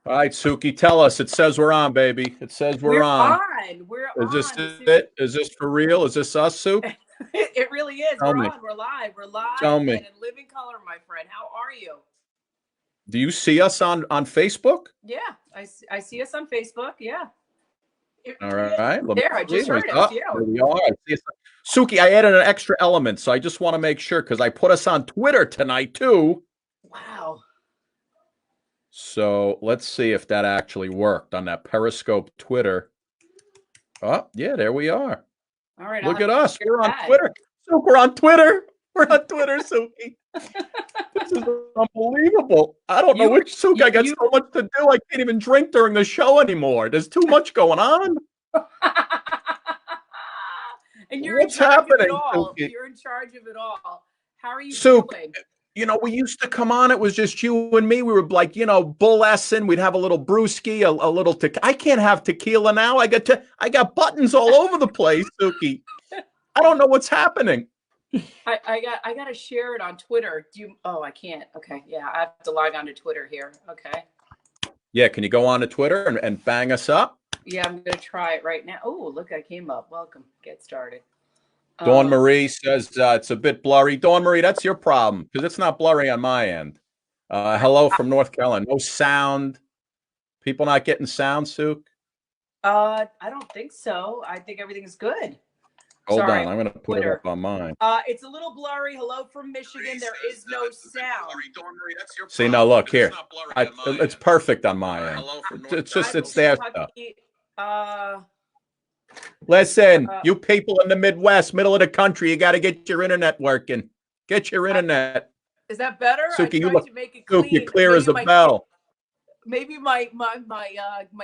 All right, Suki, tell us. It says we're on, baby. It says we're on. We're Is this on. it? Is this for real? Is this us, Suk? It really is. Tell We're me. on. We're live. We're live Tell and me. in living color, my friend. How are you? Do you see us on Facebook? Yeah, I see us on Facebook. Yeah. All right. Let me There, I see. just heard us. Oh, Yeah. there we are. I see us. Suki, I added an extra element, so I just want to make sure because I put us on Twitter tonight too. Wow. So let's see if that actually worked on that Periscope Twitter. Oh, yeah, there we are. All right. Look at us. We're on Twitter. Suk, we're on Twitter. We're on Twitter, Suki. This is unbelievable. I don't know which Suk. I got so much to do. I can't even drink during the show anymore. There's too much going on. And you're What's in charge happening, of it all. Suki? You're in charge of it all. How are you Suk, doing? you know, we used to come on. It was just you and me. We were like, you know, bull-essing. We'd have a little brewski, a little tequila. I can't have tequila now. I got buttons all over the place, Suki. I don't know what's happening. I got to share it on Twitter. Oh, I can't. Okay. Yeah. I have to log on to Twitter here. Okay. Yeah. Can you go on to Twitter and bang us up? Yeah, I'm going to try it right now. Oh, look, I came up. Welcome. Get started. Dawn Marie says it's a bit blurry. Dawn Marie, that's your problem because it's not blurry on my end. Hello from North Carolina. No sound. People not getting sound, Suk? I don't think so. I think everything's good. Hold on. I'm going to put it up on mine. It's a little blurry. Hello from Michigan. There is no sound. See, now look here. It's perfect on my end. It's just, it's there. Listen, you people in the Midwest, middle of the country, you got to get your internet working. Get your internet. Is that better? Suki, you look, to make it clean. Suki, you're clear as a bell. Maybe my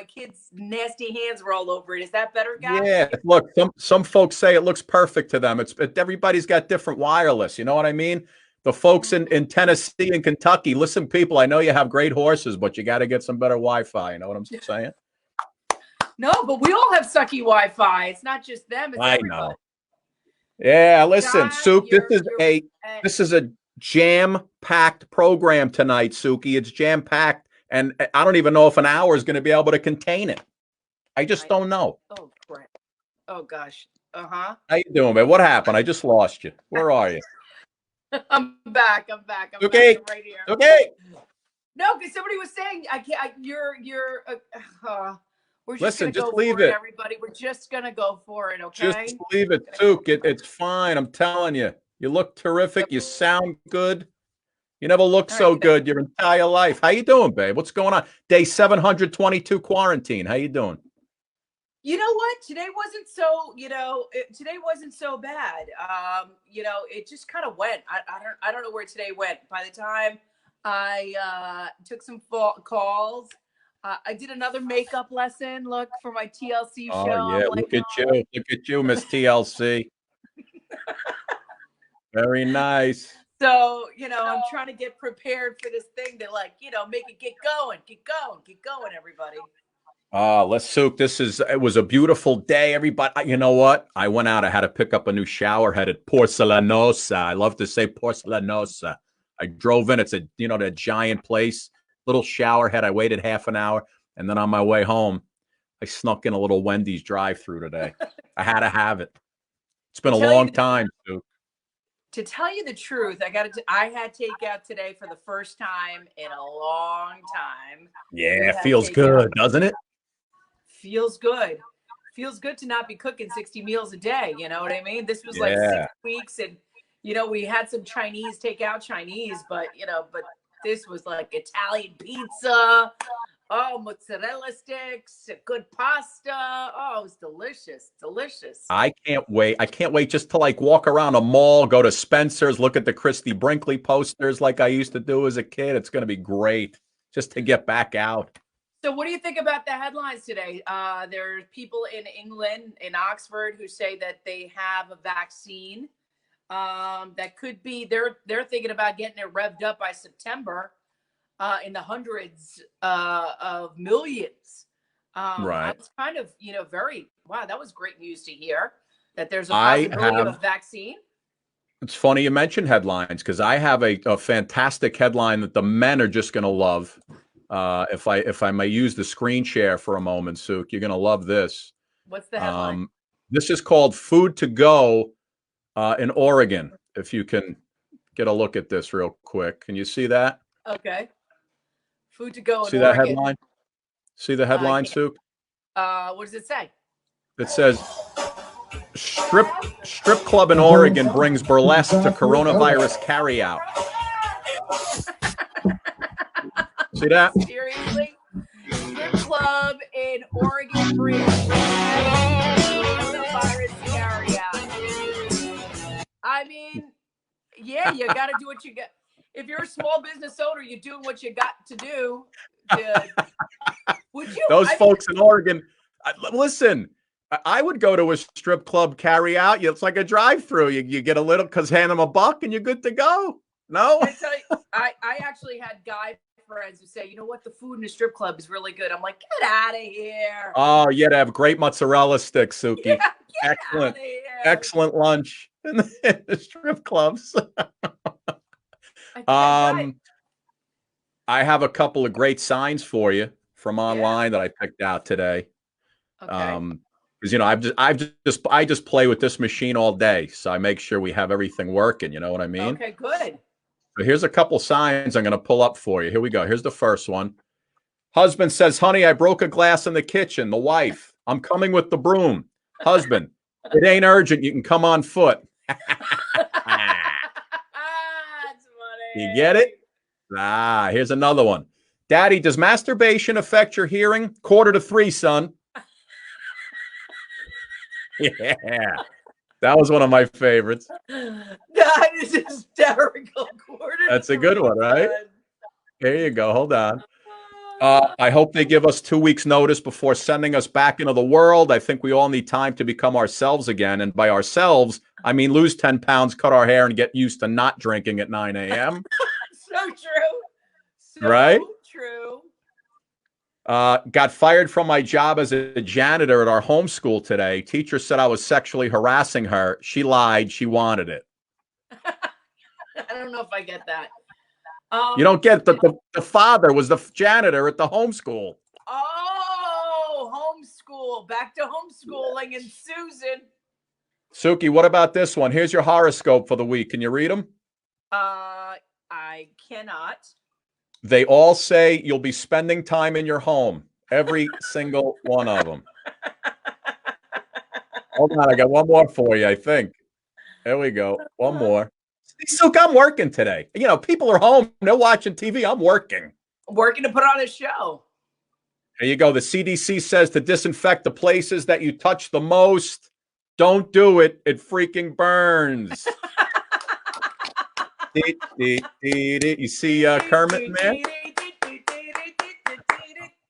kids' nasty hands were all over it. Is that better, guys? Yeah, look, some folks say it looks perfect to them. Everybody's got different wireless. You know what I mean? The folks in Tennessee and Kentucky, listen, people, I know you have great horses, but you got to get some better Wi-Fi. You know what I'm saying? No, but we all have sucky Wi-Fi. It's not just them. It's everybody. Know. Yeah, listen, Suk, this is a jam-packed program tonight, Suki. It's jam-packed. And I don't even know if an hour is going to be able to contain it. I just don't know. Oh, crap. Oh, gosh. Uh-huh. How you doing, man? What happened? I just lost you. Where are you? I'm back. I'm okay. Back right here. Okay. No, because somebody was saying, we're just Listen, just leave it. Everybody. We're just going to go for it, okay? Just leave it, Suk. It's fine. I'm telling you. You look terrific. You sound good. You never looked so good your entire life. How you doing, babe? What's going on? Day 722 quarantine. How you doing? You know what? Today wasn't so, today wasn't so bad. It just kind of went. I don't know where today went. By the time I took some calls, I did another makeup lesson. Look for my TLC show. Oh yeah, look at you, Miss TLC. Very nice. So, I'm trying to get prepared for this thing to make it get going, everybody. Suk, it was a beautiful day. Everybody, you know what? I went out, I had to pick up a new shower head at Porcelanosa. I love to say Porcelanosa. I drove in, it's the giant place, little shower head. I waited half an hour. And then on my way home, I snuck in a little Wendy's drive-through today. I had to have it. It's been a long time, Suk. To tell you the truth, I had takeout today for the first time in a long time. Yeah, it feels good, doesn't it? Feels good. Feels good to not be cooking 60 meals a day. You know what I mean? This was like 6 weeks, and we had some Chinese, but this was like Italian pizza. Oh, mozzarella sticks, good pasta. Oh, it was delicious. I can't wait. Just to walk around a mall, go to Spencer's, look at the Christy Brinkley posters like I used to do as a kid. It's going to be great just to get back out. So what do you think about the headlines today? There are people in England, in Oxford, who say that they have a vaccine that could be, they're thinking about getting it revved up by September. In the hundreds of millions. Right. I was kind of, wow, that was great news to hear that there's a possibility of a vaccine. It's funny you mentioned headlines because I have a fantastic headline that the men are just going to love. If I may use the screen share for a moment, Suk, you're gonna love this. What's the headline? This is called Food to Go in Oregon. If you can get a look at this real quick, can you see that? Okay. Food to Go in See Oregon. that headline? See the headline, Suk? What does it say? It says strip club in Oregon brings burlesque to coronavirus carryout. See that? Seriously? Strip club in Oregon brings coronavirus carryout. I mean, yeah, you got to do what you got. If you're a small business owner, you're doing what you got to do. Would you? Those folks in Oregon, listen. I would go to a strip club carry out. It's like a drive-through. You get a little, because hand them $1 and you're good to go. No, I actually had guy friends who say, you know what, the food in a strip club is really good. I'm like, get out of here. Oh, yeah, to have great mozzarella sticks, Suki. Yeah, Excellent, excellent lunch in the strip clubs. I have a couple of great signs for you from online that I picked out today. Okay. Because I just play with this machine all day, so I make sure we have everything working. You know what I mean? Okay, good. So here's a couple signs I'm going to pull up for you. Here we go. Here's the first one. Husband says, "Honey, I broke a glass in the kitchen." The wife, "I'm coming with the broom." Husband, "It ain't urgent. You can come on foot." That's funny. You get it? Here's another one. "Daddy, does masturbation affect your hearing?" 2:45, son. Yeah. That was one of my favorites. That is hysterical. That's a good one, right? There you go. Hold on. I hope they give us 2 weeks notice before sending us back into the world. I think we all need time to become ourselves again. And by ourselves, I mean lose 10 pounds, cut our hair, and get used to not drinking at 9 a.m. So true. So right? True. Got fired from my job as a janitor at our homeschool today. Teacher said I was sexually harassing her. She lied. She wanted it. I don't know if I get that. You don't get the father was the janitor at the homeschool. Oh, homeschool. Back to homeschooling and Susan. Suki, what about this one? Here's your horoscope for the week. Can you read them? I cannot. They all say you'll be spending time in your home. Every single one of them. Hold on, I got one more for you, I think. There we go. One more. Suk, I'm working today. You know, people are home. They're watching TV. I'm working. Working to put on a show. There you go. The CDC says to disinfect the places that you touch the most. Don't do it. It freaking burns. You see Kermit, man?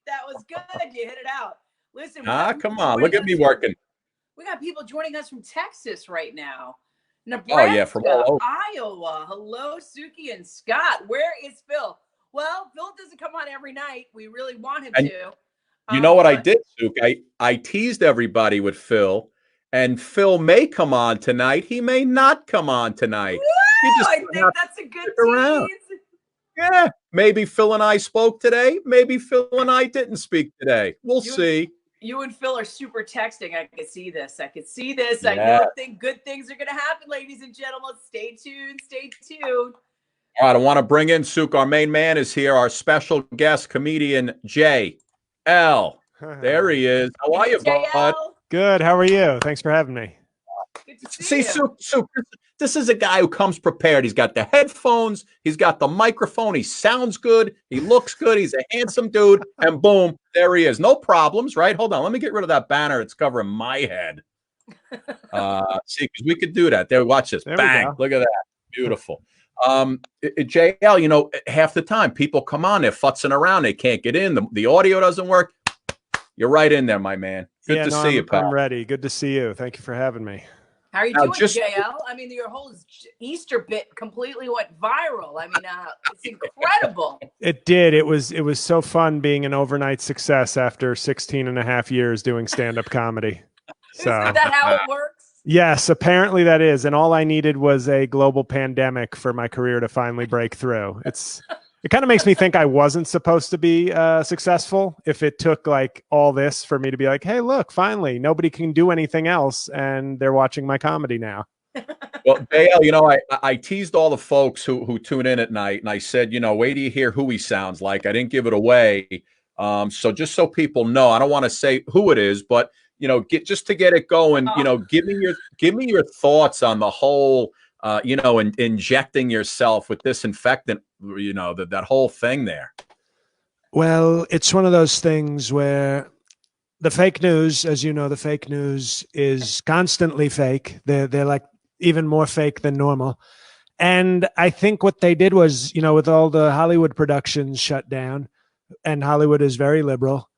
That was good. You hit it out. Listen. Come on. Look at me working. We got people joining us from Texas right now. Nebraska, from all over. Iowa. Hello, Suki and Scott. Where is Phil? Well, Phil doesn't come on every night. We really want him to. You know what I did, Suk? I teased everybody with Phil, and Phil may come on tonight. He may not come on tonight. I think that's a good tease. Yeah, maybe Phil and I spoke today. Maybe Phil and I didn't speak today. We'll see. You and Phil are super texting. I can see this. Yeah. I know good things are going to happen, ladies and gentlemen. Stay tuned. All right, I want to bring in Suk. Our main man is here. Our special guest, comedian J.L. There he is. How are you, bud? Good. How are you? Thanks for having me. Good to see you. Suk, this is a guy who comes prepared. He's got the headphones. He's got the microphone. He sounds good. He looks good. He's a handsome dude. And boom, there he is. No problems, right? Hold on. Let me get rid of that banner. It's covering my head. See, because we could do that. There, watch this. There Bang. Look at that. Beautiful. JL, you know, half the time people come on, they're futzing around. They can't get in. The audio doesn't work. You're right in there, my man. Good to see you, pal. I'm ready. Good to see you. Thank you for having me. How are you doing, JL? I mean, your whole Easter bit completely went viral. I mean, it's incredible. It did. It was so fun being an overnight success after 16 and a half years doing stand-up comedy. So isn't that how it works? Yes, apparently that is. And all I needed was a global pandemic for my career to finally break through. It kind of makes me think I wasn't supposed to be successful if it took like all this for me to be like, hey, look, finally, nobody can do anything else. And they're watching my comedy now. Well, JL, you know, I teased all the folks who tune in at night, and I said, you know, wait till you hear who he sounds like. I didn't give it away. So just so people know, I don't want to say who it is, but you know, just to get it going, you know, give me your thoughts on the whole, you know, injecting yourself with disinfectant, you know, that whole thing there. Well, it's one of those things where the fake news, as you know, the fake news is constantly fake. They're like even more fake than normal. And I think what they did was, you know, with all the Hollywood productions shut down, and Hollywood is very liberal,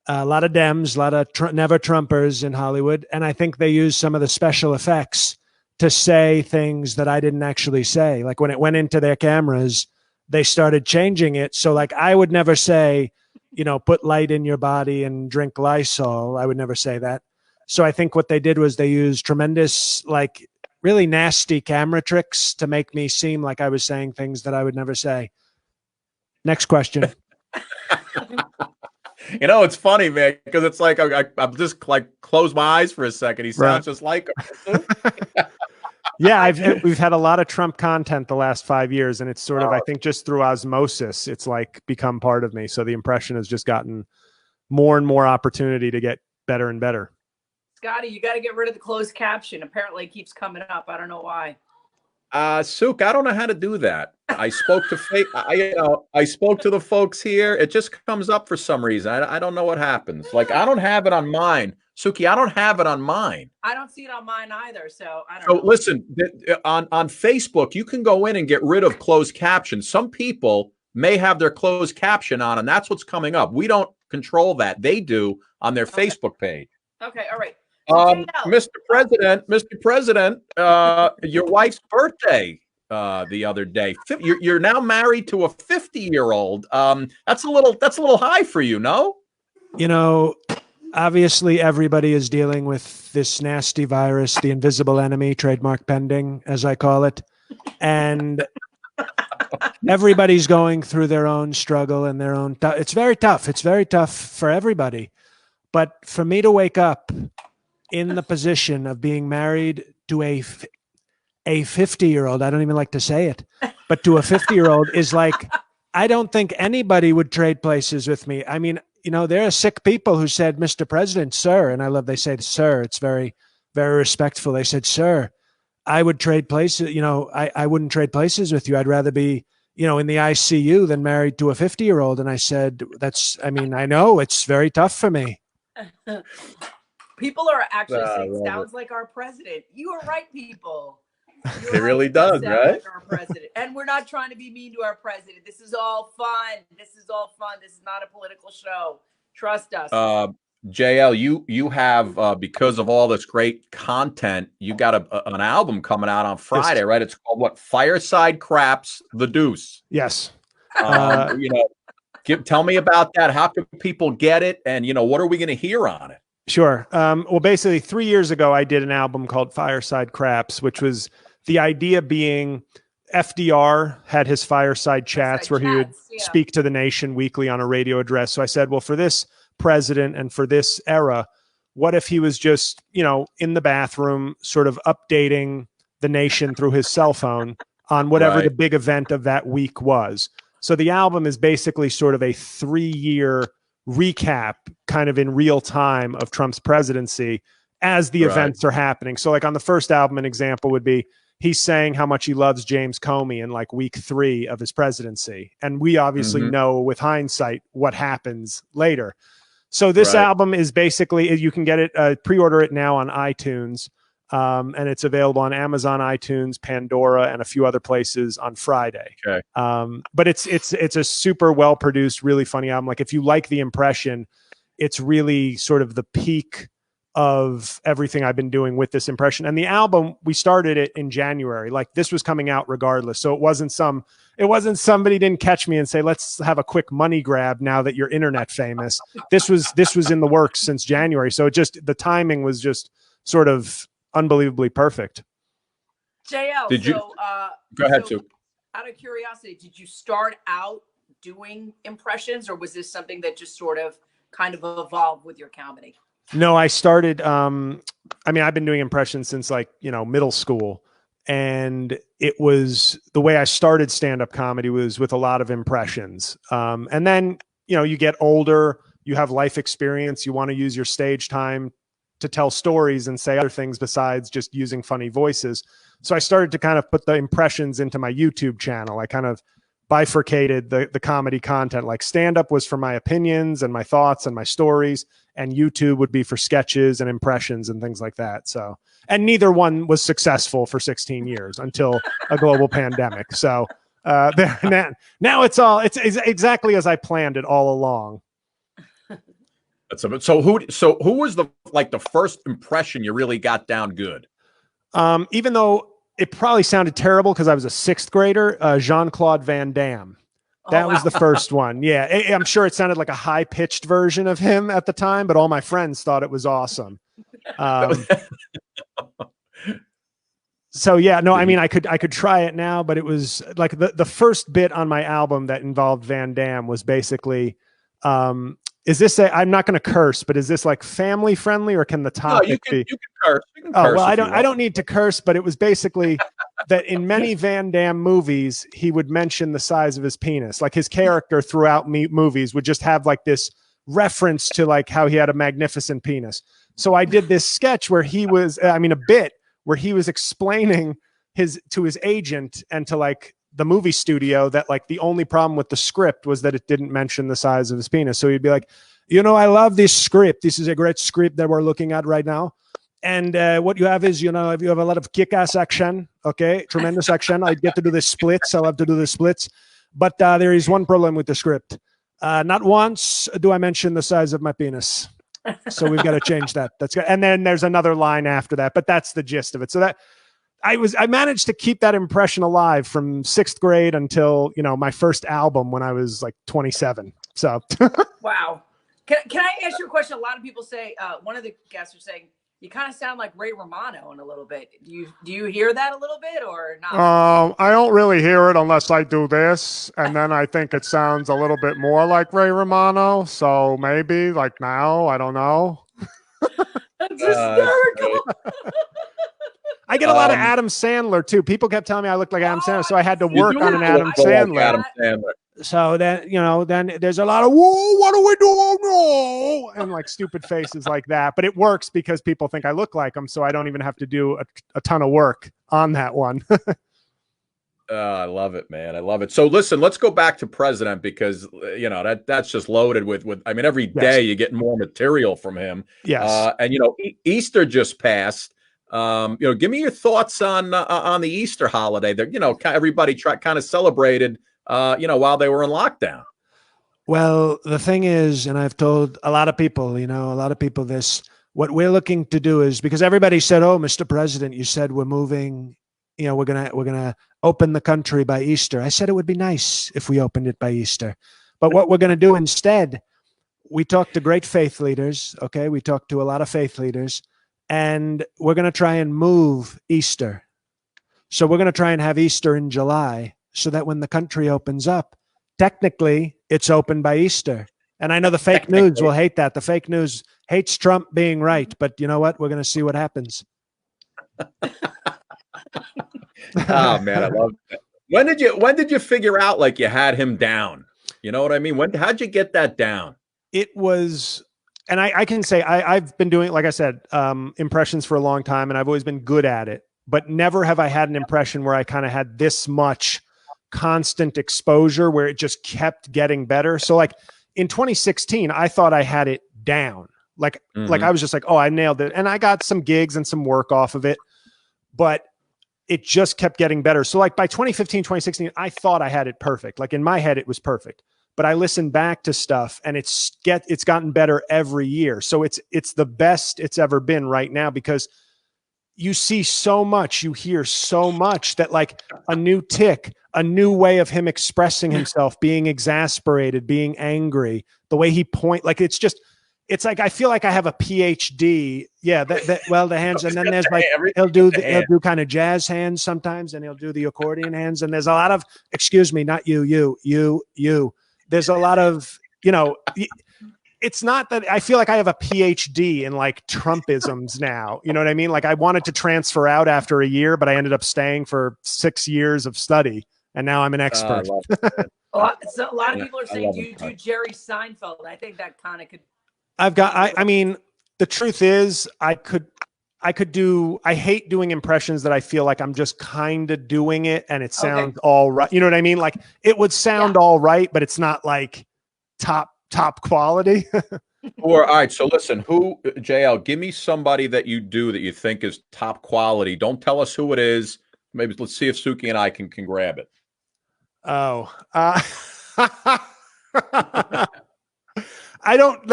a lot of Dems, a lot of never Trumpers in Hollywood. And I think they used some of the special effects to say things that I didn't actually say. Like when it went into their cameras, they started changing it. So like I would never say, you know, put light in your body and drink Lysol. I would never say that. So I think what they did was they used tremendous, like really nasty camera tricks to make me seem like I was saying things that I would never say. Next question. You know, it's funny, man, because it's like I'm just like close my eyes for a second. He sounds just like him. Yeah, we've had a lot of Trump content the last 5 years, and it's sort of, I think, just through osmosis, it's like become part of me. So the impression has just gotten more and more opportunity to get better and better. Scotty, you got to get rid of the closed caption. Apparently, it keeps coming up. I don't know why. Suk, I don't know how to do that. I spoke to I spoke to the folks here. It just comes up for some reason. I don't know what happens. Like I don't have it on mine. Suki, I don't have it on mine. I don't see it on mine either. So I don't know. Listen, on Facebook, you can go in and get rid of closed captions. Some people may have their closed caption on, and that's what's coming up. We don't control that. They do on their Facebook page. Okay. All right. Mr. President, your wife's birthday the other day. You're now married to a 50-year-old. That's a little high for you, no? You know, obviously everybody is dealing with this nasty virus, the invisible enemy, trademark pending, as I call it. And everybody's going through their own struggle and their own it's very tough. It's very tough for everybody. But for me to wake up in the position of being married to a 50-year-old, I don't even like to say it, but to a 50-year-old is like, I don't think anybody would trade places with me. I mean, you know, there are sick people who said, Mr. President, sir, and I love, they say, sir, it's very, very respectful. They said, sir, I would trade places, you know, I wouldn't trade places with you. I'd rather be, you know, in the ICU than married to a 50-year-old. And I said, I know it's very tough for me. People are actually saying, sounds like our president. You are right, people. It really does, right? Like our president. And we're not trying to be mean to our president. This is all fun. This is not a political show. Trust us. JL, you have, because of all this great content, you got an album coming out on Friday, right? It's called what? Fireside Craps, The Deuce. Yes. You know, tell me about that. How can people get it? And, you know, what are we going to hear on it? Sure. Well, basically 3 years ago, I did an album called Fireside Craps, which was the idea being FDR had his fireside chats where he would speak to the nation weekly on a radio address. So I said, well, for this president and for this era, what if he was just, you know, in the bathroom, sort of updating the nation through his cell phone on whatever the big event of that week was. So the album is basically sort of a 3-year recap kind of in real time of Trump's presidency as the events are happening. So like on the first album, an example would be he's saying how much he loves James Comey in like week 3 of his presidency. And we obviously know with hindsight what happens later. So this album is basically, you can get it, pre-order it now on iTunes. And it's available on Amazon, iTunes, Pandora, and a few other places on Friday. Okay. But it's a super well produced, really funny album. Like if you like the impression, it's really sort of the peak of everything I've been doing with this impression. And the album, we started it in January. Like this was coming out regardless. So it wasn't somebody didn't catch me and say, let's have a quick money grab now that you're internet famous. This was in the works since January. So the timing was just sort of unbelievably perfect. JL, go ahead, Sue. Out of curiosity, did you start out doing impressions, or was this something that just sort of kind of evolved with your comedy? No, I started, I mean, I've been doing impressions since like, middle school. And it was the way I started stand-up comedy was with a lot of impressions. And then, you get older, you have life experience, you want to use your stage time to tell stories and say other things besides just using funny voices. So I started to kind of put the impressions into my YouTube channel. I kind of bifurcated the comedy content. Like stand-up was for my opinions and my thoughts and my stories, and YouTube would be for sketches and impressions and things like that. So, and neither one was successful for 16 years until a global pandemic. So now it's exactly as I planned it all along. So who was the first impression you really got down good? Even though it probably sounded terrible because I was a sixth grader, Jean-Claude Van Damme. That was the first one. Yeah, I'm sure it sounded like a high-pitched version of him at the time, but all my friends thought it was awesome. So yeah, no, I mean, I could try it now, but it was like the first bit on my album that involved Van Damme was basically, is this I'm not going to curse, but is this like family friendly, or can the topic be? You can curse. You can curse. Well, I don't need to curse, but it was basically that in many Van Damme movies, he would mention the size of his penis. Like his character throughout movies would just have like this reference to like how he had a magnificent penis. So I did this sketch where he was, a bit where he was explaining to his agent and to like the movie studio that like the only problem with the script was that it didn't mention the size of his penis. So he'd be like, I love this script. This is a great script that we're looking at right now. And what you have is, if you have a lot of kick-ass action, okay, tremendous action. I get to do the splits. I love to do the splits. But there is one problem with the script. Not once do I mention the size of my penis. So we've got to change that. That's good. And then there's another line after that, but that's the gist of it. So that I managed to keep that impression alive from sixth grade until, my first album when I was like 27. So. Wow. Can I ask you a question? A lot of people say, one of the guests are saying, you kind of sound like Ray Romano in a little bit. Do you hear that a little bit or not? I don't really hear it unless I do this. And then I think it sounds a little bit more like Ray Romano. So maybe like now, I don't know. That's hysterical. I get a lot of Adam Sandler too. People kept telling me I looked like Adam Sandler. So I had to work on an Adam Sandler. So then, then there's a lot of, whoa, what do we do? No. And like stupid faces like that. But it works because people think I look like them. So I don't even have to do a ton of work on that one. I love it, man. I love it. So listen, let's go back to President because, that's just loaded with, every day you get more material from him. Yes. And, Easter just passed. Give me your thoughts on the Easter holiday that, everybody kind of celebrated, while they were in lockdown. Well, the thing is, and I've told a lot of people, this, what we're looking to do is because everybody said, oh, Mr. President, you said we're moving, we're going to open the country by Easter. I said it would be nice if we opened it by Easter. But what we're going to do instead, we talked to great faith leaders. Okay. We talked to a lot of faith leaders and we're going to try and move Easter. So we're going to try and have Easter in July so that when the country opens up, technically it's open by Easter. And I know the fake news will hate that. The fake news hates Trump being right, but you know what? We're going to see what happens. Oh man, I love that. When did you figure out like you had him down? You know what I mean? How'd you get that down? It was, and I can say I've been doing, like I said, impressions for a long time and I've always been good at it, but never have I had an impression where I kind of had this much constant exposure where it just kept getting better. So like in 2016, I thought I had it down. Like I was just like, oh, I nailed it. And I got some gigs and some work off of it, but it just kept getting better. So like by 2015, 2016, I thought I had it perfect. Like in my head, it was perfect, but I listened back to stuff and it's gotten better every year. So it's the best it's ever been right now because you see so much, you hear so much that like a new tick, a new way of him expressing himself, being exasperated, being angry, the way he like, it's like, I feel like I have a PhD. Yeah. Well, the hands, and then there's like, he'll do kind of jazz hands sometimes and he'll do the accordion hands. And there's a lot of, excuse me, not you. there's a lot of, you know, it's not that I feel like I have a PhD in like Trumpisms now. You know what I mean? Like I wanted to transfer out after a year, but I ended up staying for 6 years of study. And now I'm an expert. A lot of people are saying, do you do Jerry Seinfeld? I think that kind of could. I mean, the truth is I hate doing impressions that I feel like I'm just kind of doing it and it sounds all right. You know what I mean? Like it would sound all right, but it's not like top quality. Or all right, so listen, JL, give me somebody that you do that you think is top quality. Don't tell us who it is. Maybe let's see if Suki and I can grab it. Oh, I don't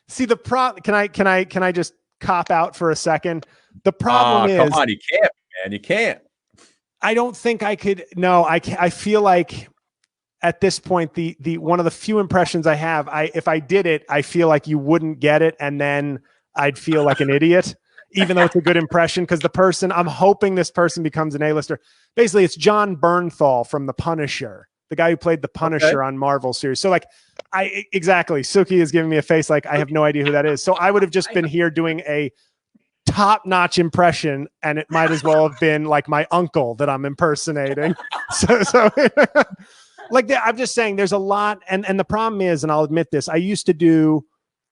see the problem. Can I just cop out for a second? The problem is, come on, you can't, man. You can't. I don't think I could. No, I can't. I feel like at this point, the one of the few impressions I have, if I did it, I feel like you wouldn't get it, and then I'd feel like an idiot, even though it's a good impression. Because the person, I'm hoping this person becomes an A-lister. Basically, it's John Bernthal from The Punisher, the guy who played the Punisher on Marvel series. So, like, exactly. Suki is giving me a face like I have no idea who that is. So I would have just been here doing a top-notch impression, and it might as well have been like my uncle that I'm impersonating. So. Like I'm just saying there's a lot. And the problem is, and I'll admit this, I used to do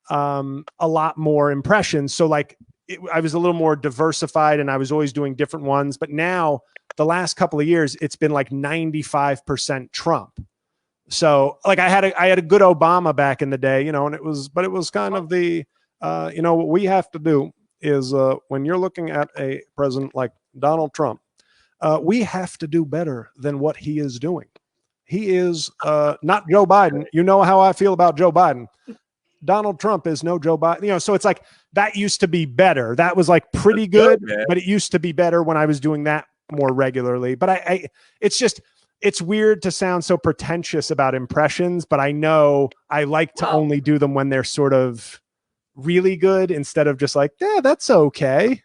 a lot more impressions. So like I was a little more diversified and I was always doing different ones. But now the last couple of years, it's been like 95% Trump. So like I had a good Obama back in the day, you know, and it was kind of the, you know, what we have to do is when you're looking at a president like Donald Trump, we have to do better than what he is doing. He is not Joe Biden. You know how I feel about Joe Biden. Donald Trump is no Joe Biden. You know, so it's like that used to be better. That was like pretty good, but it used to be better when I was doing that more regularly. But it's weird to sound so pretentious about impressions, but I know I like to only do them when they're sort of really good instead of just like, yeah, that's okay.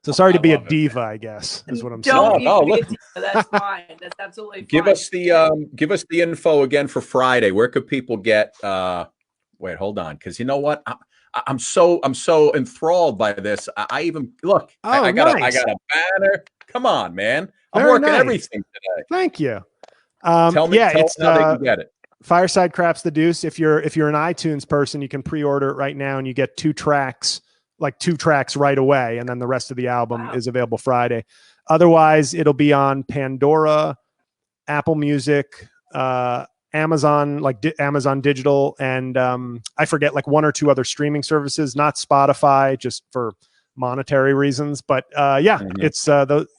So sorry to be a diva, I guess, is what I'm saying. Don't be a diva. That's fine. That's absolutely fine. Give us the info again for Friday. Where could people get? Wait, hold on, because you know what? I'm so enthralled by this. I even look. I got a banner. Come on, man. I'm working everything today. Thank you. Tell me how they can get it. Fireside Craps the Deuce. If you're an iTunes person, you can pre-order it right now, and you get 2 tracks right away, and then the rest of the album is available Friday. Otherwise, it'll be on Pandora, Apple Music, Amazon, Amazon Digital, and I forget like 1 or 2 other streaming services, not Spotify, just for monetary reasons. But it's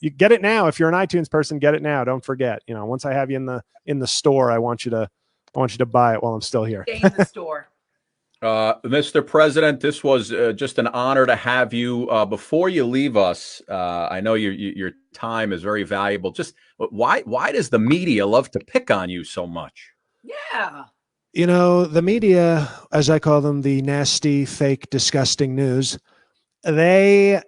you get it now. If you're an iTunes person, get it now. Don't forget. You know, once I have you in the store, I want you to buy it while I'm still here. Stay in the store. Mr. President, this was just an honor to have you. Before you leave us, I know your time is very valuable. Just why does the media love to pick on you so much? Yeah. You know, the media, as I call them, the nasty, fake, disgusting news, they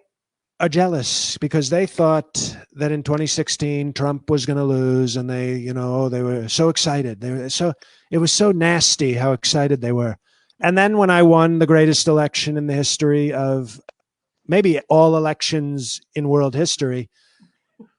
are jealous because they thought that in 2016 Trump was going to lose, and they were so excited. It was so nasty how excited they were. And then when I won the greatest election in the history of maybe all elections in world history,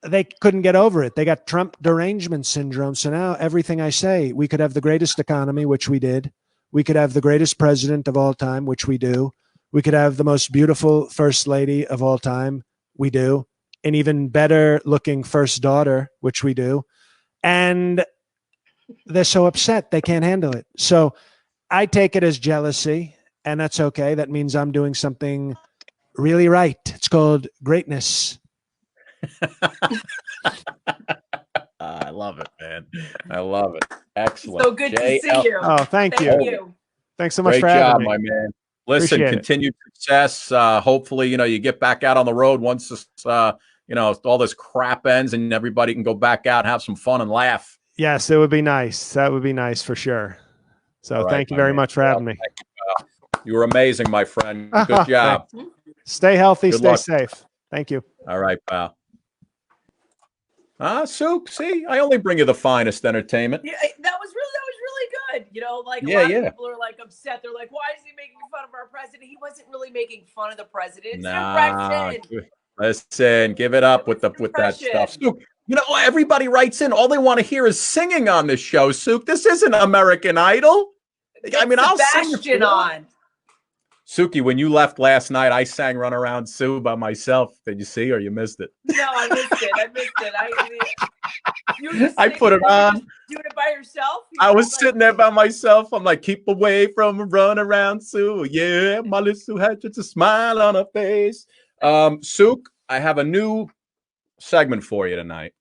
they couldn't get over it. They got Trump derangement syndrome. So now everything I say, we could have the greatest economy, which we did. We could have the greatest president of all time, which we do. We could have the most beautiful first lady of all time. We do. An even better looking first daughter, which we do. And they're so upset they can't handle it. So I take it as jealousy, and that's okay. That means I'm doing something really right. It's called greatness. I love it, man. I love it. Excellent. So good to see you. Oh, thank you. Thanks so much Great for job, having me. my man. Listen, continued success. Hopefully, you get back out on the road once this, all this crap ends and everybody can go back out and have some fun and laugh. Yes, it would be nice. That would be nice for sure. So thank you very much for having me. You were amazing, my friend. Good job. Stay healthy, stay safe. Thank you. All right, pal. Souk, see, I only bring you the finest entertainment. Yeah, that was really good. You know, like a Yeah, lot yeah. of people are like upset. They're like, "Why is he making fun of our president?" He wasn't really making fun of the president. It's an Nah, impression. listen, give it up with that stuff. Souk, you know, everybody writes in. All they want to hear is singing on this show, Souk. This isn't American Idol. I mean, I'll sing if you want. on. Suki, when you left last night, I sang "Run Around Sue" by myself. Did you see, or you missed it? No, I missed it. I missed it. I put it on. Doing it by yourself? I was sitting there by myself. I'm like, keep away from "Run Around Sue." Yeah, my little Sue had just a smile on her face. Souk, I have a new segment for you tonight.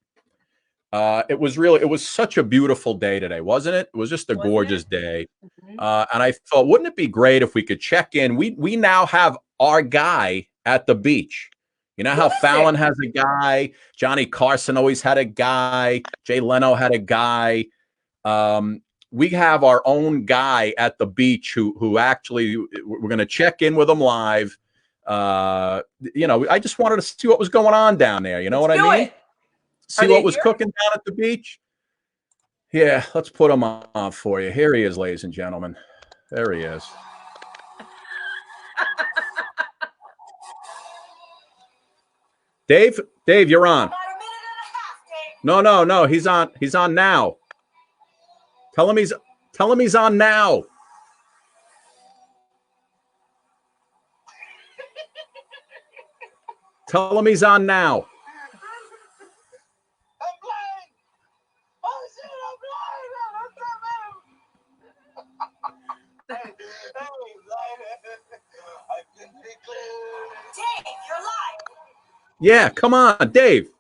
It was such a beautiful day today, wasn't it? It was just a gorgeous day. And I thought, wouldn't it be great if we could check in? We now have our guy at the beach. You know how Fallon has a guy, Johnny Carson always had a guy, Jay Leno had a guy. We have our own guy at the beach who actually we're going to check in with him live. You know, I just wanted to see what was going on down there. You know what I mean? See what was cooking down at the beach? Yeah, let's put him on for you. Here he is, ladies and gentlemen. There he is. Dave, you're on. No, he's on. He's on now. Tell him he's on now. Tell him he's on now. Yeah, come on, Dave.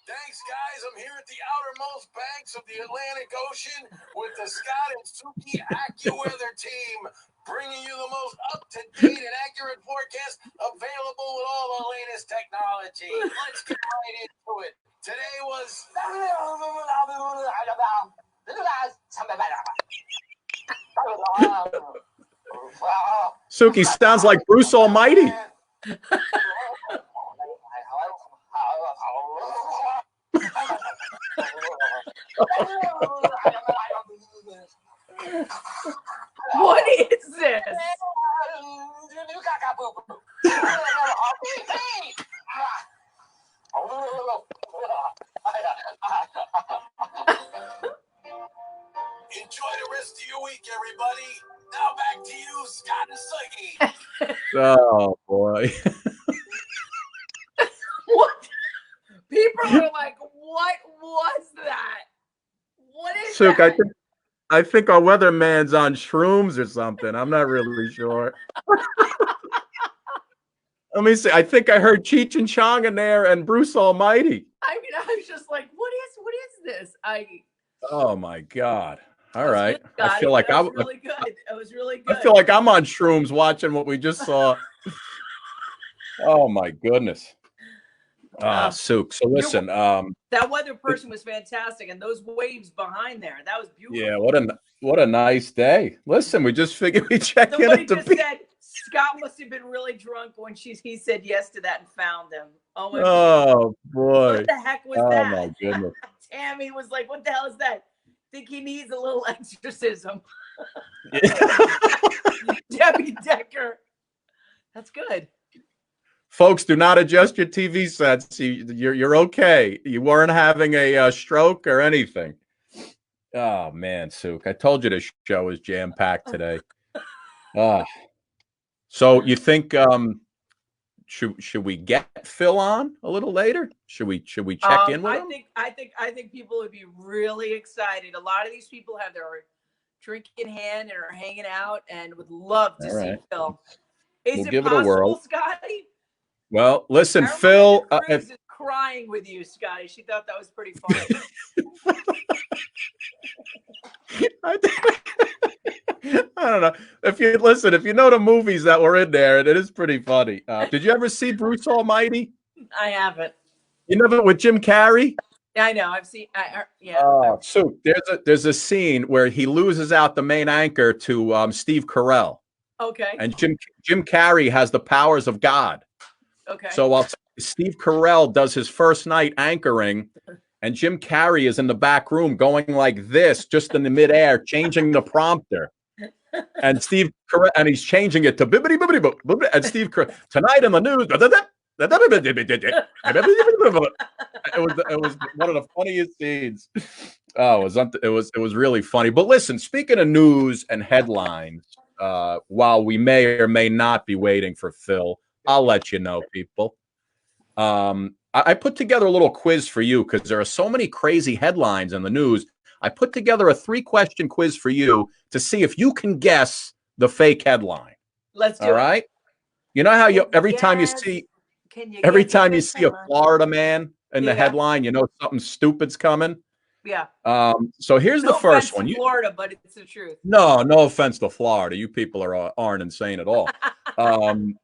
Thanks, guys. I'm here at the outermost banks of the Atlantic Ocean with the Scott and Suki AccuWeather team, bringing you the most up-to-date and accurate forecast available with all the latest technology. Let's get right into it. Today was... Suki sounds like Bruce Almighty. What is this? Enjoy the rest of your week, everybody. Now back to you, Scott and Suki. Oh, boy. What? People are like, what was that? What is Souk, that? I think our weatherman's on shrooms or something. I'm not really sure. Let me see. I think I heard Cheech and Chong in there and Bruce Almighty. I mean, I was just like, what is this? Oh my God. All right. I feel like really good. It was really good. I feel like I'm on shrooms watching what we just saw. Oh my goodness. Souk. So listen, that weather person was fantastic, and those waves behind there, that was beautiful. Yeah, what a nice day. Listen, we just figured we'd check in at the beach. Said Scott must have been really drunk when he said yes to that and found him. Oh boy. What the heck was that? Oh my goodness. Tammy was like, what the hell is that? Think he needs a little exorcism. Debbie Decker. That's good. Folks, do not adjust your TV sets. You're okay. You weren't having a stroke or anything. Oh man, Souk, I told you this show is jam-packed today. So you think should we get Phil on a little later? Should we check in with him? I think people would be really excited. A lot of these people have their drink in hand and are hanging out and would love to see Phil. We'll give it a whirl, Scotty. Well, listen, Phil is crying with you, Scotty. She thought that was pretty funny. I don't know. If you know the movies that were in there, it is pretty funny. Did you ever see Bruce Almighty? I haven't. You never with Jim Carrey? Yeah, I know. I've seen. Yeah. So there's a scene where he loses out the main anchor to Steve Carell. Okay. And Jim Carrey has the powers of God. Okay. So while Steve Carell does his first night anchoring, and Jim Carrey is in the back room going like this, just in the midair, changing the prompter. And and he's changing it to bibbity bibbity bibbity. And Steve tonight in the news. It was one of the funniest scenes. Oh, it was really funny. But listen, speaking of news and headlines, while we may or may not be waiting for Phil, I'll let you know, people. I put together a little quiz for you because there are so many crazy headlines in the news. I put together a 3-question quiz for you to see if you can guess the fake headline. Let's do it. All right. You know how every time you see a Florida man in the headline, you know something stupid's coming. Yeah. So here's the first one. Florida, but it's the truth. No offense to Florida. You people aren't insane at all. I'm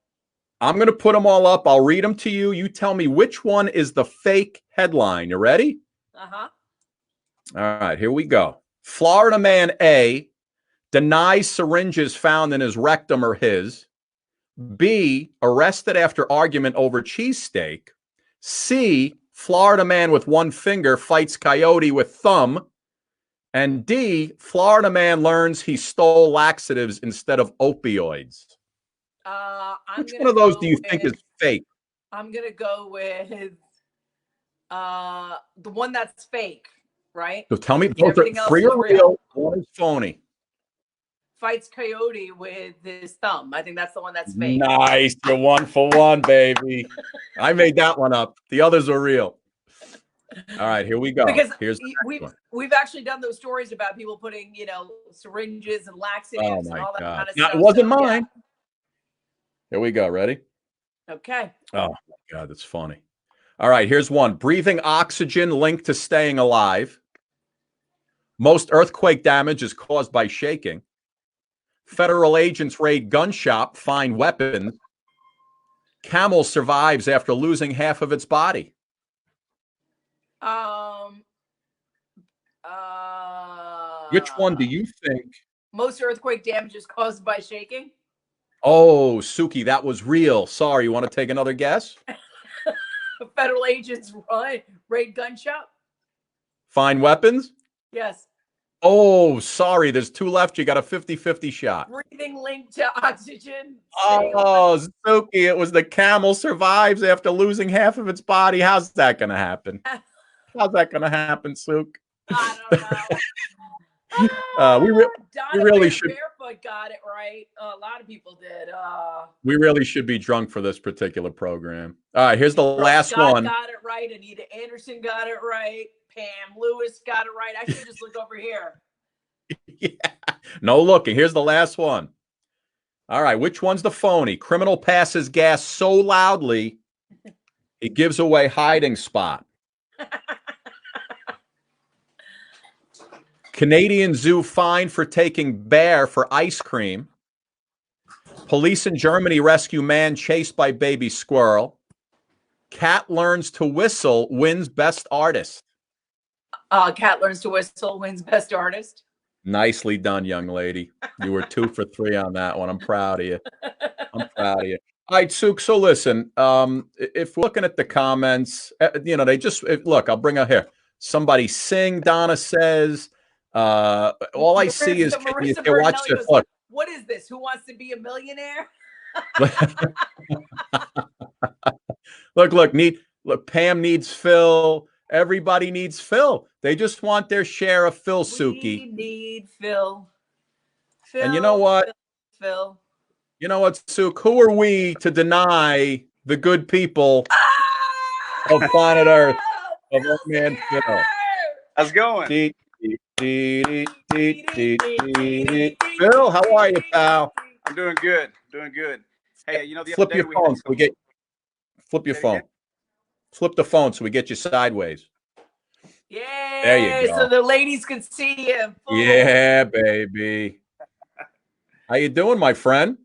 going to put them all up. I'll read them to you. You tell me which one is the fake headline. You ready? Uh-huh. All right, here we go. Florida man A denies syringes found in his rectum are his. B, arrested after argument over cheesesteak. C, Florida man with one finger fights coyote with thumb. And D, Florida man learns he stole laxatives instead of opioids. Which one of those do you think is fake? I'm going to go with the one that's fake, right? So tell me, those are 3 are real, 1 is phony. Fights coyote with his thumb. I think that's the one that's fake. Nice. You're 1 for 1, baby. I made that one up. The others are real. All right, here we go. Because we've actually done those stories about people putting, syringes and laxatives and all that kind of stuff. It wasn't mine. Yeah. Here we go. Ready? Okay. Oh, my God, that's funny. All right, here's one. Breathing oxygen linked to staying alive. Most earthquake damage is caused by shaking. Federal agents raid gun shop, find weapons. Camel survives after losing half of its body. Which one do you think? Most earthquake damage is caused by shaking. Oh, Suki, that was real. Sorry, you want to take another guess? Federal agents raid gun shop. Find weapons? Yes. Oh, sorry. There's 2 left. You got a 50-50 shot. Breathing linked to oxygen. Oh, Suki, it was the camel survives after losing half of its body. How's that going to happen? How's that going to happen, Suk? I don't know. We really should. Barefoot got it right. A lot of people did. We really should be drunk for this particular program. All right, here's the last one. Got it right. Anita Anderson got it right. Pam Lewis got it right. I should just look over here. Yeah. No looking. Here's the last one. All right, which one's the phony? Criminal passes gas so loudly he gives away hiding spot. Canadian zoo fined for taking bear for ice cream. Police in Germany rescue man chased by baby squirrel. Cat learns to whistle, wins best artist. Cat learns to whistle, wins best artist. Nicely done, young lady. You were 2 for 3 on that one. I'm proud of you. I'm proud of you. All right, Suk. So listen, if we're looking at the comments, they just look. I'll bring her here. Somebody sing. Donna says. All I see is watch this. Look. What is this? Who wants to be a millionaire? Look. Pam needs Phil. Everybody needs Phil. They just want their share of Phil, Suki. We need Phil. And you know what? Phil. You know what, Suk? Who are we to deny the good people of planet Earth, of old man Phil? How's it going? Phil, how are you, pal? I'm doing good. Doing good. Hey, the flip your phone so we get. Flip your phone. Flip the phone so we get you sideways. Yeah. There you go. So the ladies can see you. Yeah, baby. How you doing, my friend?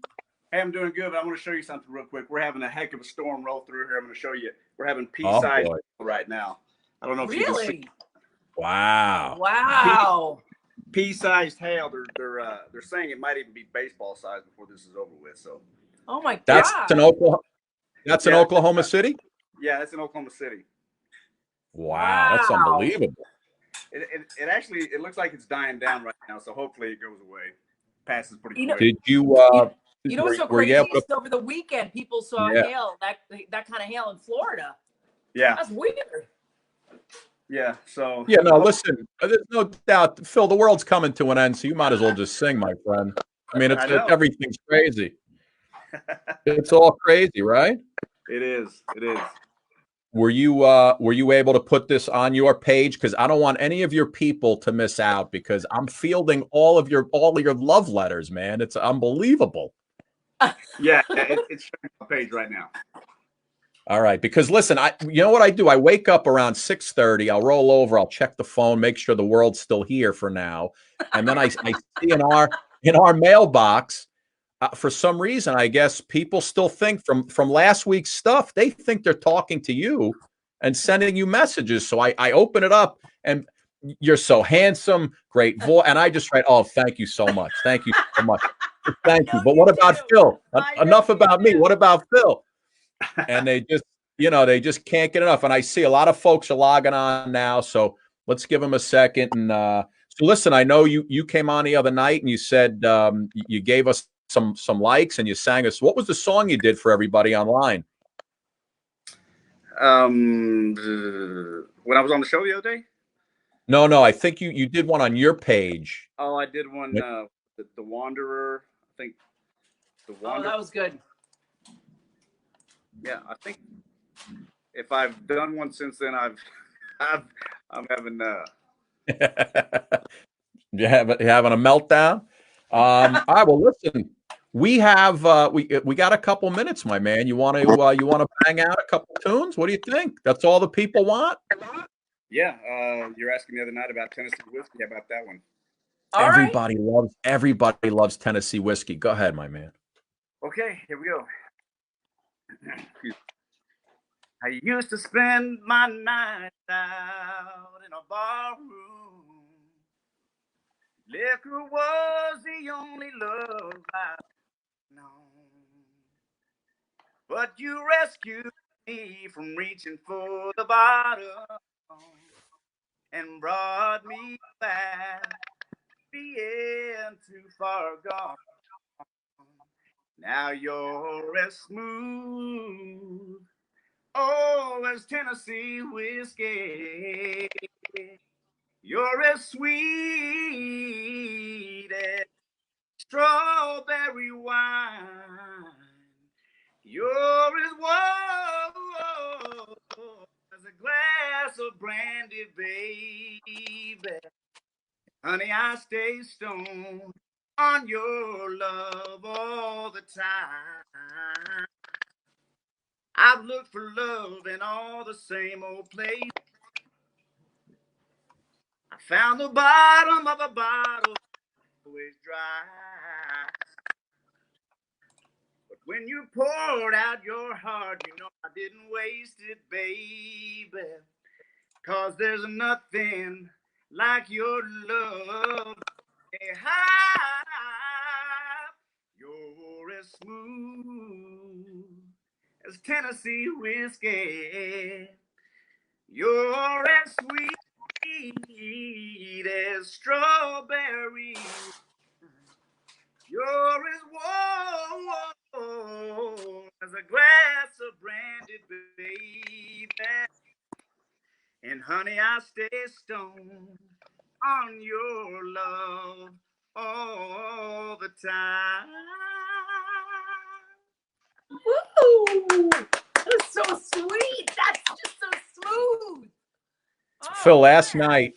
Hey, I'm doing good, but I want to show you something real quick. We're having a heck of a storm roll through here. I'm going to show you. We're having pea-sized right now. I don't know if you can see. Wow. Pea-sized hail. They're saying it might even be baseball size before this is over with. So. Oh my God. That's in Oklahoma. That's in Oklahoma City. Yeah, that's in Oklahoma City. Wow, that's unbelievable. It actually, it looks like it's dying down right now, so hopefully it goes away. Passes pretty quick. Did you you know what's so crazy is over the weekend people saw hail, that kind of hail in Florida. Yeah, that's weird. Yeah, so yeah, no, listen, there's no doubt, Phil, the world's coming to an end, so you might as well just sing, my friend. I mean, everything's crazy. It's all crazy, right? It is. It is. Were you able to put this on your page? Because I don't want any of your people to miss out, because I'm fielding all of your love letters, man. It's unbelievable. Yeah, it's showing on the page right now. All right, because listen, you know what I do? I wake up around 6:30. I'll roll over. I'll check the phone, make sure the world's still here for now, and then I see in our mailbox. For some reason, I guess people still think from last week's stuff, they think they're talking to you and sending you messages. So I open it up, and you're so handsome, great voice, and I just write, "Oh, thank you so much, thank you so much, thank you." But what about Phil? Enough about me. What about Phil? And they just can't get enough. And I see a lot of folks are logging on now, so let's give them a second. And so listen, I know you came on the other night and you said you gave us some likes and you sang us. What was the song you did for everybody online? When I was on the show the other day? No, I think you did one on your page. Oh, I did one, the Wanderer. I think the Wanderer. Oh, that was good. Yeah, I think if I've done one since then, I'm having You're having a meltdown. All right, well, listen, we have we got a couple minutes, my man. You want to bang out a couple tunes? What do you think? That's all the people want. Yeah, you're asking the other night about Tennessee whiskey. How about that one? Everybody loves Tennessee whiskey. Go ahead, my man. Okay, here we go. I used to spend my nights out in a bar room. Liquor was the only love I've known. But you rescued me from reaching for the bottom and brought me back. Being too far gone. Now you're as smooth, as Tennessee whiskey. You're as sweet as strawberry wine. You're as warm as a glass of brandy, baby. Honey, I stay stoned on your love all the time. I've looked for love in all the same old places. I found the bottom of a bottle always dry. But when you poured out your heart, you know I didn't waste it, baby. 'Cause there's nothing like your love. Hey, you're as smooth as Tennessee whiskey. You're as sweet as strawberry. You're as warm as a glass of brandy, baby. And honey, I stay stoned on your love all the time. Woo! That is so sweet. That's just so smooth. Phil, last night,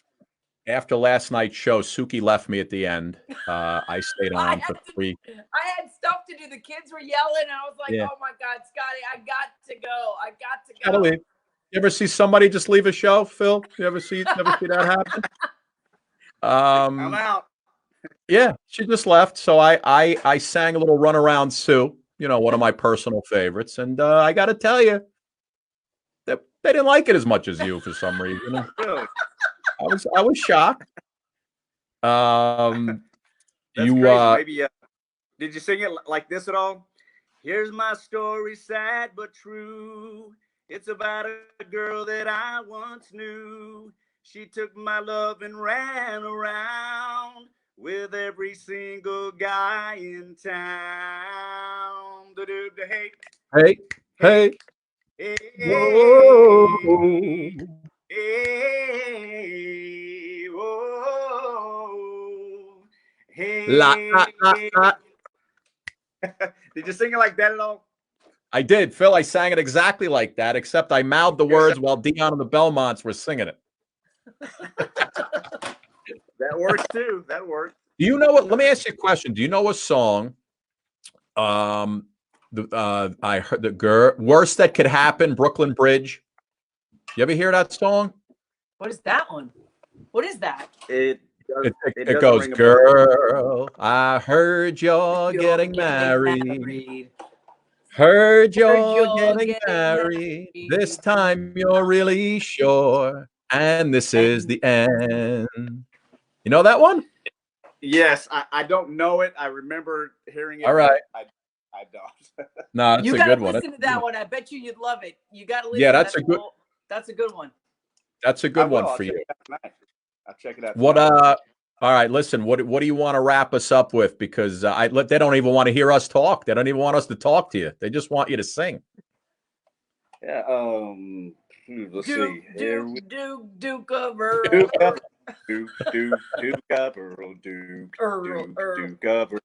after last night's show, Suki left me at the end. I stayed on for 3. I had stuff to do. The kids were yelling, and I was like, "Oh my God, Scotty, I got to go. I got to go." You ever see somebody just leave a show, Phil? You ever see that happen? I'm out. Yeah, she just left. So I sang a little Run Around Sue, one of my personal favorites. And I got to tell you, that they didn't like it as much as you for some reason. Really? I was shocked. That's crazy. Maybe did you sing it like this at all? Here's my story, sad but true. It's about a girl that I once knew. She took my love and ran around with every single guy in town. Hey, Hey, hey, hey, whoa. hey, whoa, La, la, la, hey. la. Did you sing it like that at all? I did, Phil. I sang it exactly like that, except I mouthed the words while Dion and the Belmonts were singing it. That works too. That works. Do you know what? Let me ask you a question. Do you know a song? I heard the Worst That Could Happen, Brooklyn Bridge. You ever hear that song? What is that one? What is that? It It goes, girl, I heard you're getting married. Heard you're getting married. This time you're really sure. And this is the end. You know that one? Yes, I don't know it. I remember hearing it. All right. I don't. No, that's You a gotta good one. listen to that one. I bet you'd love it. You gotta listen. Yeah, that's a good one. That's a good one for you. I'll check it out. What all right, listen, what do you want to wrap us up with? Because they don't even want to hear us talk. They don't even want us to talk to you. They just want you to sing. Yeah, let's see. Duke of Earl. Duke of Earl, Duke of Earl.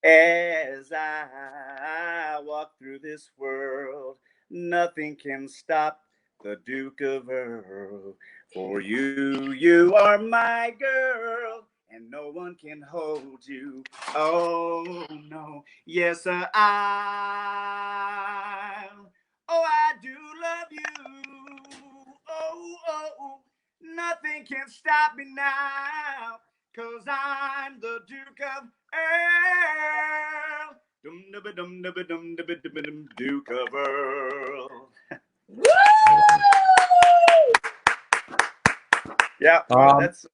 As I walk through this world, nothing can stop the Duke of Earl. For you are my girl, and no one can hold you. Oh no, yes I do love you. Oh, nothing can stop me now, 'cause I'm the Duke of Earl. Duke of Earl. Woo! Yeah, that's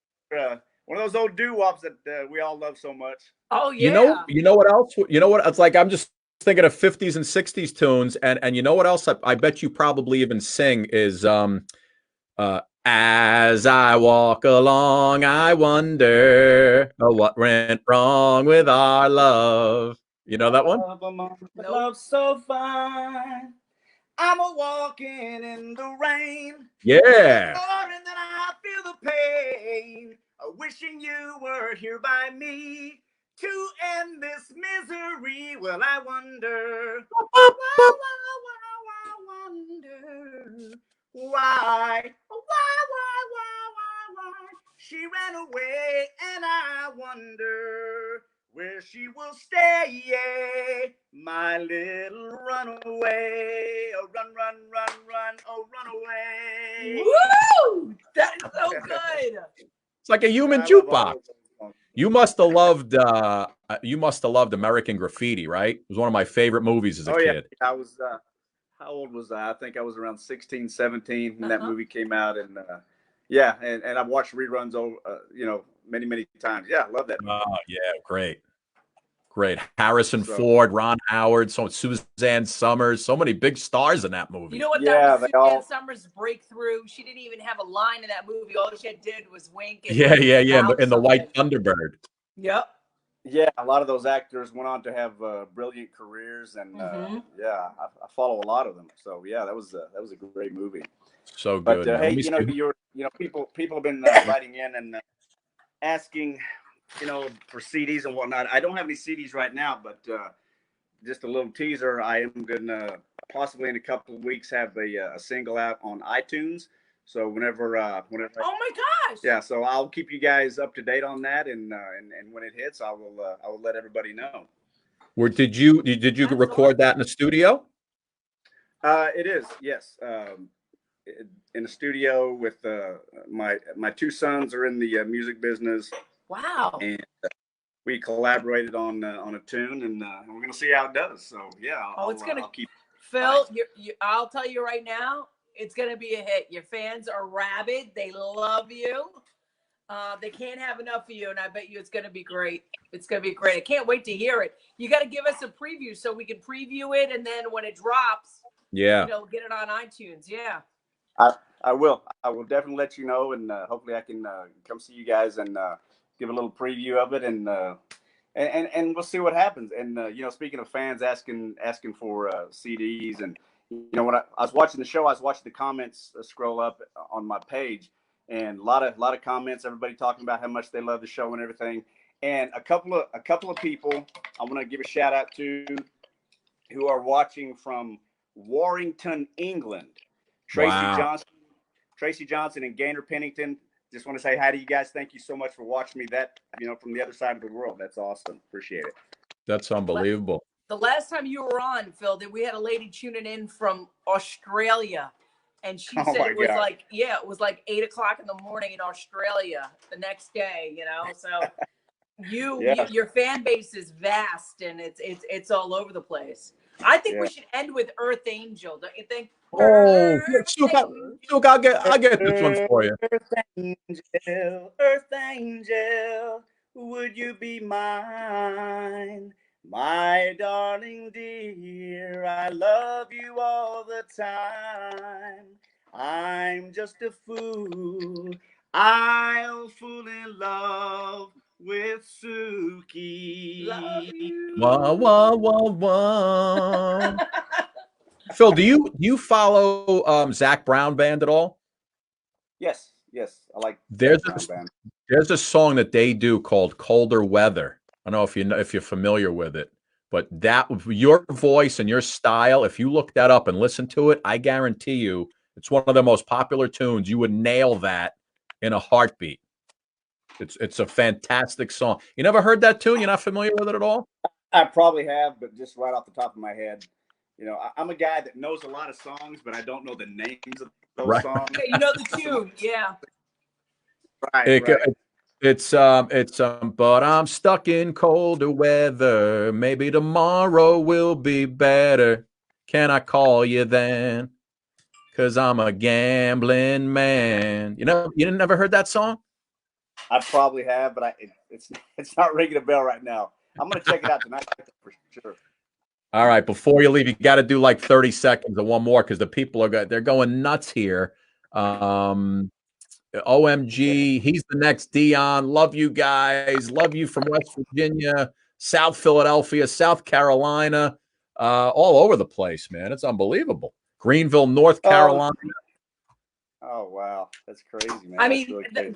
one of those old doo-wops that we all love so much. Oh yeah. You know what else? You know what? It's like I'm just thinking of 50s and 60s tunes, and you know what else? I bet you probably even sing is as I walk along, I wonder what went wrong with our love. You know that one? Love so fine. I'm a walking in the rain. Yeah. And then I feel the pain. Wishing you were here by me to end this misery. Well, I wonder. Why she ran away, and I wonder where she will stay, my little runaway. Oh, run, oh, run away. Woo! That is so good. It's like a human jukebox. You must have loved American Graffiti, right? It was one of my favorite movies as a kid. I was how old was I? I think I was around 16, 17 when that movie came out, and and I've watched reruns over many times. Yeah, I love that movie. Oh yeah, great. Harrison Ford, Ron Howard, Suzanne Summers, so many big stars in that movie. You know what? That was Suzanne Summers' breakthrough. She didn't even have a line in that movie. All she did was wink. And in the White Thunderbird. Yep. Yeah, a lot of those actors went on to have brilliant careers, and I follow a lot of them. So yeah, that was a great movie. So good. But hey, people have been writing in and asking, for CDs and whatnot. I don't have any CDs right now, but just a little teaser. I am gonna possibly in a couple of weeks have a single out on iTunes. So whenever. Oh my gosh! Yeah, so I'll keep you guys up to date on that, and when it hits, I will let everybody know. Did you record that in the studio? It is, yes. In the studio with my two sons are in the music business. Wow! And we collaborated on a tune, and we're gonna see how it does. So yeah, I'll keep. Phil, I'll tell you right now. It's going to be a hit. Your fans are rabid. They love you. They can't have enough of you. And I bet you it's going to be great. It's going to be great. I can't wait to hear it. You got to give us a preview so we can preview it. And then when it drops, Yeah. You know, get it on iTunes. Yeah. I will. I will definitely let you know, and hopefully I can come see you guys and give a little preview of it, and we'll see what happens. And you know, speaking of fans asking for CDs, and you know, when I was watching the show, I was watching the comments scroll up on my page, and a lot of comments. Everybody talking about how much they love the show and everything. And a couple of people I want to give a shout out to who are watching from Warrington, England. Wow. Tracy Johnson and Gaynor Pennington. Just want to say hi to you guys. Thank you so much for watching me. That, you know, from the other side of the world. That's awesome. Appreciate it. That's unbelievable. The last time you were on, Phil, that we had a lady tuning in from Australia, and she said it was like, yeah, it was like 8 o'clock in the morning in Australia the next day. You know, so your fan base is vast, and it's all over the place. I think we should end with Earth Angel, don't you think? Oh, Suki, I'll get this one for you. Earth Angel, would you be mine? My darling dear, I love you all the time. I'm just a fool. I'll fall in love with Suki. Love you. Wah, wah, wah, wah. Phil, do you follow Zach Brown Band at all? Yes. I like There's Zach Brown Band. There's a song that they do called "Colder Weather." I don't know if you're familiar with it, but that your voice and your style, if you look that up and listen to it, I guarantee you it's one of the most popular tunes. You would nail that in a heartbeat. It's a fantastic song. You never heard that tune? You're not familiar with it at all? I probably have, but just right off the top of my head. You know, I'm a guy that knows a lot of songs, but I don't know the names of those songs. Yeah, you know the tune, yeah. Right. But I'm stuck in colder weather. Maybe tomorrow will be better. Can I call you then? 'Cause I'm a gambling man. You know, you never heard that song? I probably have, but it's not ringing a bell right now. I'm gonna check it out tonight for sure. All right, before you leave, you got to do like 30 seconds or one more because the people they're going nuts here. OMG, he's the next Dion. Love you guys. Love you from West Virginia, South Philadelphia, South Carolina, all over the place, man. It's unbelievable. Greenville, North Carolina. Oh wow, that's crazy, man. I mean, really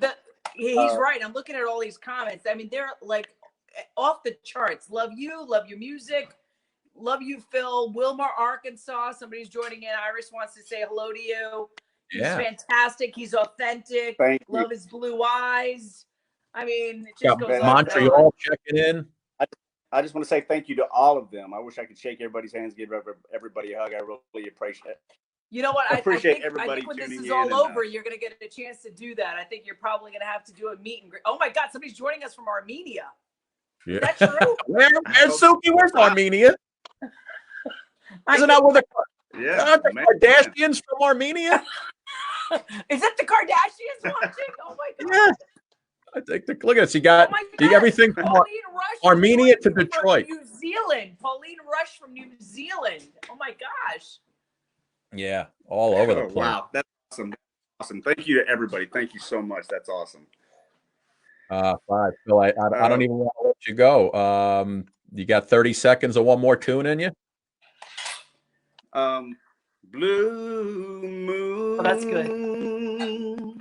he's right. I'm looking at all these comments. I mean, they're like off the charts. Love you, love your music. Love you, Phil. Wilmar, Arkansas. Somebody's joining in. Iris wants to say hello to you. He's fantastic. He's authentic. Love his blue eyes. I mean, it just goes on. Montreal checking in. I just want to say thank you to all of them. I wish I could shake everybody's hands, give everybody a hug. I really appreciate it. You know what? I appreciate everybody. I think when this is all over, you're going to get a chance to do that. I think you're probably going to have to do a meet and greet. Oh my God, somebody's joining us from Armenia. Yeah. Is that true? Where's Suki? Where's Armenia? Isn't that where the Kardashians from Armenia? Is it the Kardashians watching? Oh my God. Yeah. I think look at this. You got everything from Armenia to Detroit. New Zealand. Pauline Rush from New Zealand. Oh my gosh. Yeah, all over the place. Wow, that's awesome. Thank you to everybody. Thank you so much. That's awesome. Fine, Phil. I don't even want to let you go. You got 30 seconds of one more tune in you? Blue moon. Oh, that's good.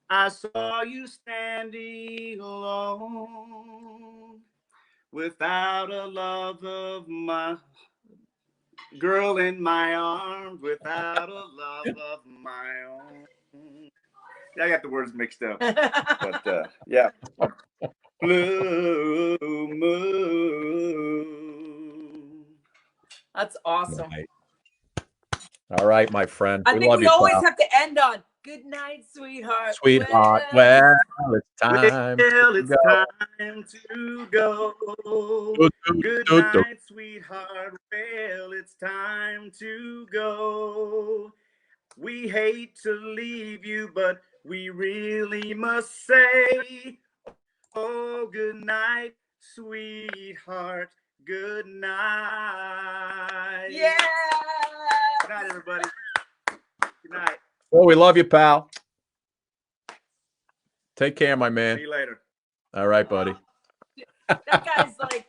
I saw you standing alone without a love of my girl in my arms, without a love of my own. I got the words mixed up, but yeah. Blue moon. That's awesome. Right. All right, my friend. I think we always have to end on good night, sweetheart. Sweetheart, well, it's time. It's time to go. Good night, sweetheart. Well, it's time to go. We hate to leave you, but we really must say, oh, good night, sweetheart. Good night. Yeah. Good Well, we love you, pal. Take care, my man. See you later. All right, buddy. That guy's like,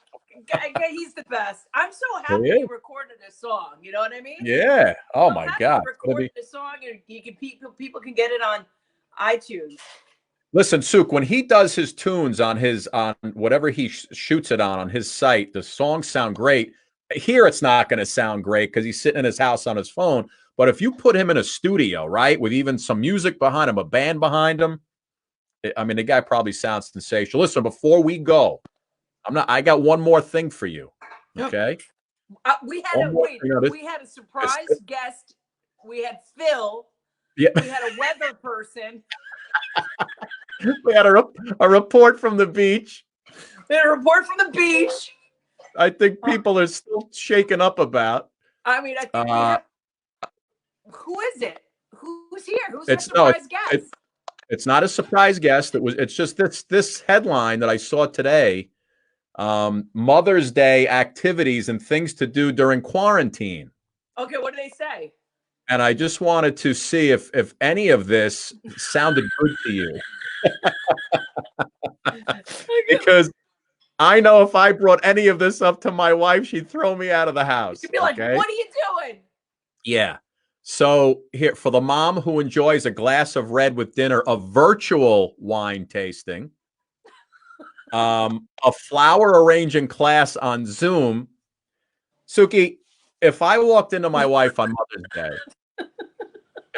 he's the best. I'm so happy he recorded a song. You know what I mean? Yeah. Oh my God. Recorded a song, and people can get it on iTunes. Listen, Suk, when he does his tunes on whatever he shoots it on his site, the songs sound great. Here, it's not going to sound great because he's sitting in his house on his phone. But if you put him in a studio, right, with even some music behind him, a band behind him, I mean, the guy probably sounds sensational. Listen, before we go, I got one more thing for you. Okay. We had a surprise guest. We had Phil. Yeah. We had a weather person. We had a report from the beach. We had a report from the beach. I think people are still shaken up about. I mean, I think who is it? Who's here? Who's the surprise guest? It's not a surprise guest. It's just this headline that I saw today. Mother's Day activities and things to do during quarantine. Okay, what do they say? And I just wanted to see if any of this sounded good to you. Because I know if I brought any of this up to my wife, she'd throw me out of the house. She'd be like, "What are you doing?" Yeah. So here, for the mom who enjoys a glass of red with dinner, a virtual wine tasting, a flower arranging class on Zoom. Suki, if I walked into my wife on Mother's Day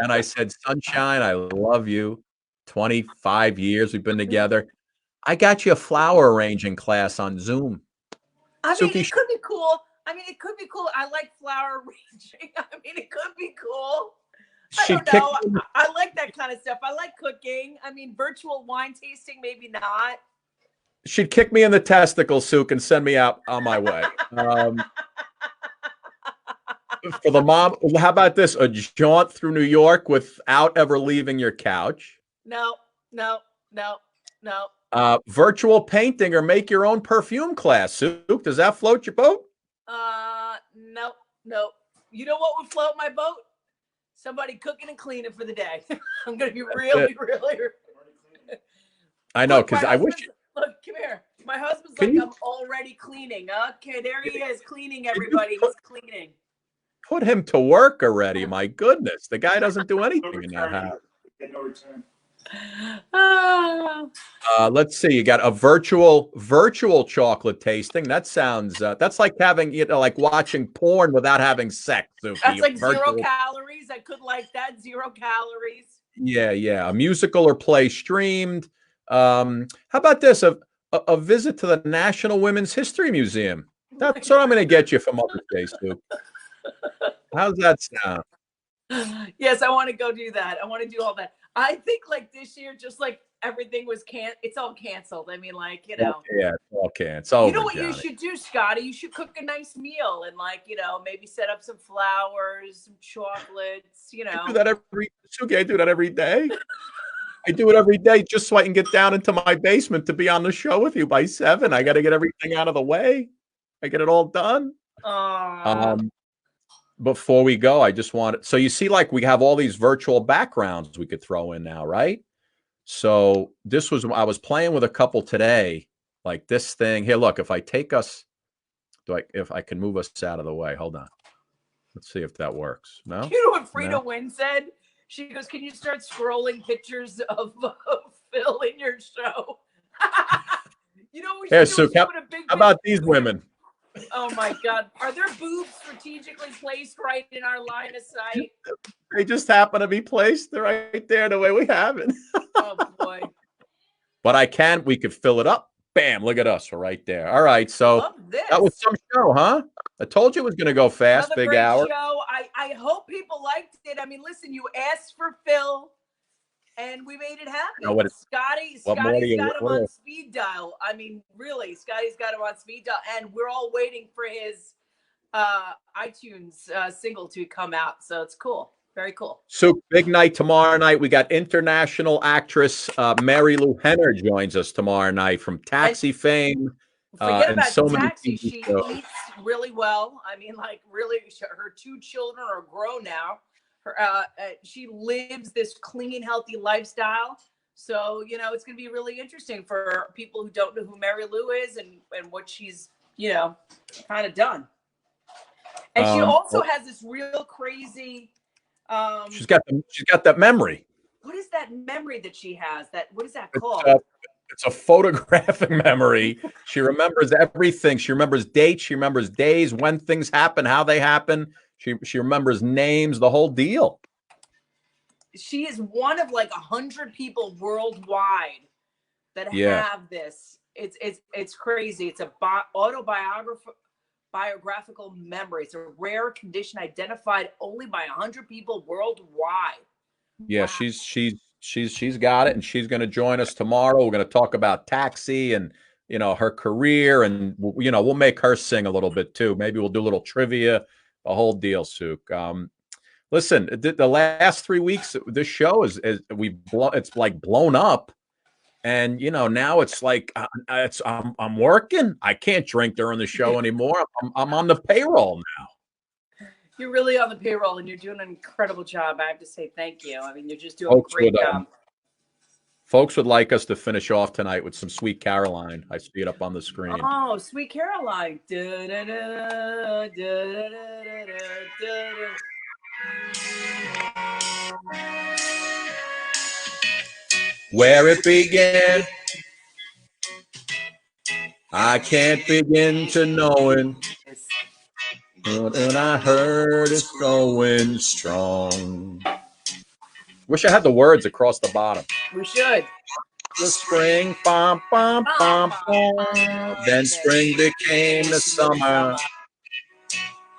and I said, "Sunshine, I love you. 25 years we've been together. I got you a flower arranging class on Zoom." I mean, Suki, it could be cool. It could be cool. I like flower arranging. It could be cool. I don't know. I like that kind of stuff. I like cooking. Virtual wine tasting, maybe not. She'd kick me in the testicles, Suk, and send me out on my way. For the mom, how about this? A jaunt through New York without ever leaving your couch. No. Virtual painting or make your own perfume class. Suk, does that float your boat? No. You know what would float my boat? Somebody cooking and cleaning for the day. I'm going to be really. I know, because I wish. Look, come here. My husband's like, I'm already cleaning. Okay, there he is cleaning, everybody. He's cleaning. Put him to work already. My goodness. The guy doesn't do anything in that house. No return. Let's see. You got a virtual chocolate tasting. That sounds that's like having, like watching porn without having sex. Suki. That's like virtual. 0 calories. I could like that. 0 calories. Yeah. A musical or play streamed. How about this? A visit to the National Women's History Museum. That's what I'm going to get you for Mother's Day, Suki. How's that sound? Yes, I want to go do that. I want to do all that. I think like this year, just like everything was it's all canceled. Yeah, it's all canceled. You know what you should do, Scotty? You should cook a nice meal and maybe set up some flowers, some chocolates. I do that every day. I do it every day just so I can get down into my basement to be on the show with you by 7. I got to get everything out of the way. I get it all done. Before we go, I just wanted, so you see, like we have all these virtual backgrounds we could throw in now, right? So I was playing with a couple today, like this thing here. Look, if I take us, if I can move us out of the way, hold on. Let's see if that works. No? You know what Frida Wynn said? She goes, "Can you start scrolling pictures of Phil in your show?" We should so how about these women? Oh my God. Are there boobs strategically placed right in our line of sight? They just happen to be placed right there the way we have it. Oh boy. But we could fill it up. Bam, look at us. We're right there. All right. So that was some show, huh? I told you it was going to go fast. Another big great hour. Show. I hope people liked it. Listen, you asked for Phil. And we made it happen. Scotty's got him on speed dial. Really, Scotty's got him on speed dial. And we're all waiting for his iTunes single to come out. So it's cool. Very cool. So big night tomorrow night. We got international actress Marilu Henner joins us tomorrow night from Taxi fame. Forget about Taxi. She eats really well. Really, her 2 children are grown now. She lives this clean, healthy lifestyle. So, you know, it's going to be really interesting for people who don't know who Marilu is and what she's, you know, kind of done. And she also has this real crazy. She's got that memory. What is that memory that she has? What is that called? It's a photographic memory. She remembers everything. She remembers dates. She remembers days, when things happen, how they happen. She remembers names, the whole deal. She is one of like 100 people worldwide that have this. It's crazy. It's a biographical memory. It's a rare condition identified only by 100 people worldwide. Yeah, wow. She's got it, and she's going to join us tomorrow. We're going to talk about Taxi and, you know, her career, and, you know, we'll make her sing a little bit too. Maybe we'll do a little trivia, the whole deal, Suk. Listen, the last 3 weeks, this show it's like blown up, and, you know, now it's like I'm working. I can't drink during the show anymore. I'm on the payroll now. You're really on the payroll, and you're doing an incredible job. I have to say thank you. I mean, you're just doing a great job. Folks would like us to finish off tonight with some Sweet Caroline. I see it up on the screen. Oh, Sweet Caroline. Da, da, da, da, da, da, da. Where it began, I can't begin to knowing. And I heard it's going strong. Wish I had the words across the bottom. We should. The spring, bum, bum, bum, bum. Then spring became the summer.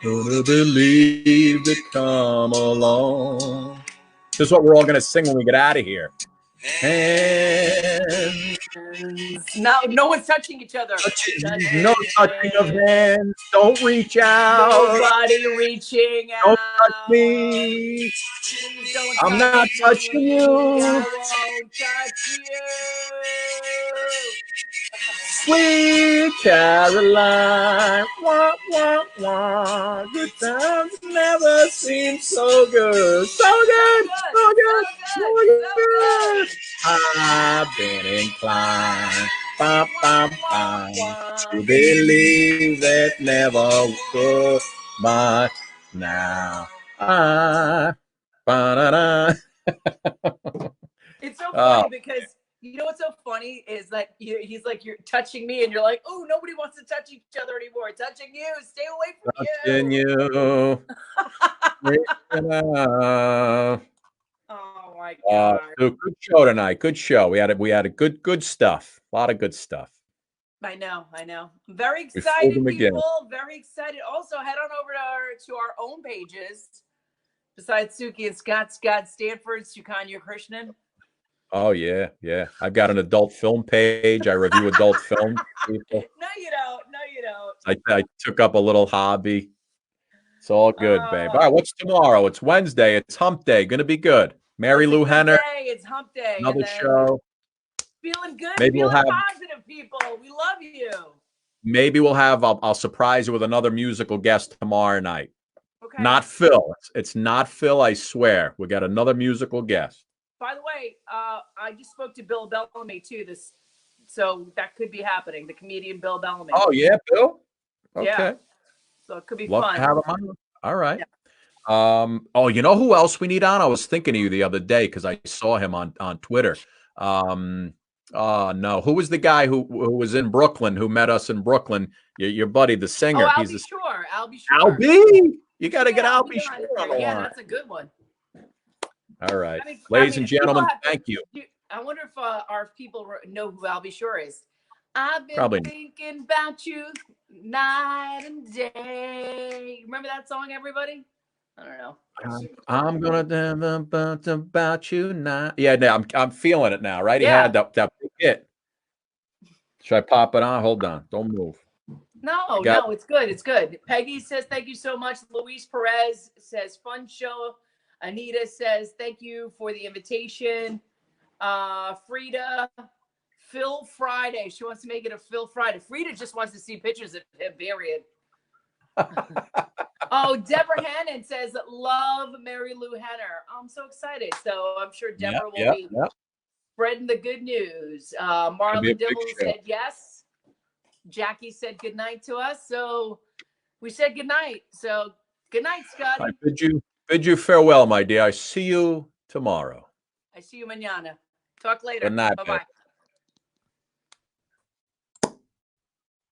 Who'd have believed it come along? This is what we're all going to sing when we get out of here. Hands. No one's touching each other. No touching of hands. Don't reach out. Nobody reaching out. Don't touch me. I'm not touching you. I won't touch you. Sweet Caroline. Wah, wah, wah. Good times never seem so good. So good. So good. So good. I've been inclined to believe that never could, but now It's so funny because you know what's so funny is that he's like, you're touching me, and you're like, oh, nobody wants to touch each other anymore. Touching you, stay away from you. Oh my God! So good show tonight. Good show. We had a good stuff. A lot of good stuff. I know. I'm very excited, people. Very excited. Also, head on over to our own pages. Besides Suki and Scott Stanford, Sukanya Krishnan. Oh yeah. I've got an adult film page. I review adult film. People. No, you don't. I took up a little hobby. It's all good, babe. All right, what's tomorrow? It's Wednesday. It's Hump Day. Gonna be good. Marilu Henner. It's Hump Day. Another show. Feeling good. Maybe we'll have positive people. We love you. Maybe we'll have. I'll surprise you with another musical guest tomorrow night. Okay. Not Phil. It's not Phil. I swear. We got another musical guest. By the way, I just spoke to Bill Bellamy too. So that could be happening. The comedian Bill Bellamy. Oh yeah, Bill. Okay. Yeah. So it could be Love fun. to have him on. All right. Yeah. Oh, you know who else we need on? I was thinking of you the other day because I saw him on Twitter. No, who was the guy who was in Brooklyn, who met us in Brooklyn? Your buddy, the singer. Oh, I'll be sure. Albie. You got to get Albie Shore on the Yeah, line. that's a good one. All right. Ladies and gentlemen, thank you. I wonder if our people know who Albie Shore is. I've been thinking about you night and day. Remember that song, everybody? I don't know. I'm gonna think about you now. Yeah, no, I'm feeling it now, right? Yeah. He had that big hit. Should I pop it on? Hold on. Don't move. No, it's good. It's good. Peggy says thank you so much. Luis Perez says fun show. Anita says thank you for the invitation. Frida, Phil Friday. She wants to make it a Phil Friday. Frida just wants to see pictures of him, period. Oh, Deborah Hannon says, love Marilu Henner. I'm so excited. So I'm sure Deborah will be spreading the good news. Marlon Dibble said yes. Jackie said good night to us. So we said good night. So good night, Scotty. I bid you farewell, my dear. I see you tomorrow. I see you mañana. Talk later. Good night. Bye-bye.